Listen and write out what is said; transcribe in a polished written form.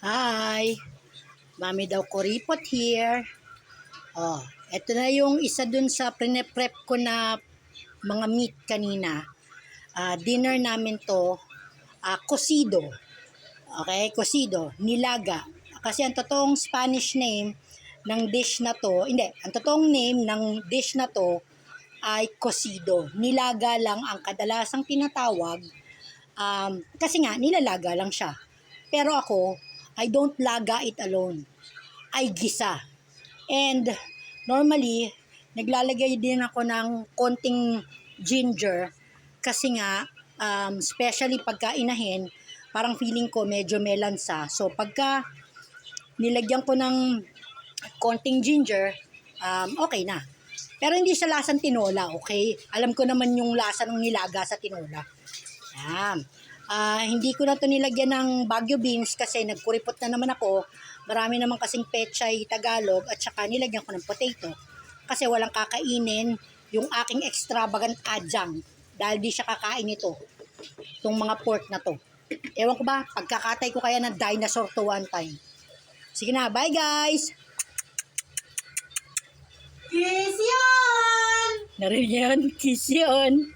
Hi! Mami daw kuripot here. Oh, eto na yung isa dun sa prep ko na mga meat kanina. Dinner namin to, cocido. Okay, cocido, nilaga. Kasi ang totoong Spanish name ng dish na to, hindi, ang totoong name ng dish na to ay cocido. Nilaga lang ang kadalasang tinatawag kasi nga nilalaga lang siya. Pero ako, I don't laga it alone. I gisa. And normally, naglalagay din ako ng konting ginger kasi nga, especially pagka inahin, parang feeling ko medyo melansa. So pagka nilagyan ko ng konting ginger, okay na. Pero hindi siya lasang tinola, okay? Alam ko naman yung lasa ng nilaga sa tinola. Yan. Hindi ko na to nilagyan ng Baguio beans kasi nagkuripot na naman ako. Marami naman kasing pechay Tagalog at saka nilagyan ko ng potato. Kasi walang kakainin yung aking extravagant kajang dahil di siya kakain ito. Itong mga pork na to. Ewan ko ba, pagkakatay ko kaya ng dinosaur to one time. Sige na, bye guys! Kiss yun! Narinig yan, kiss yun.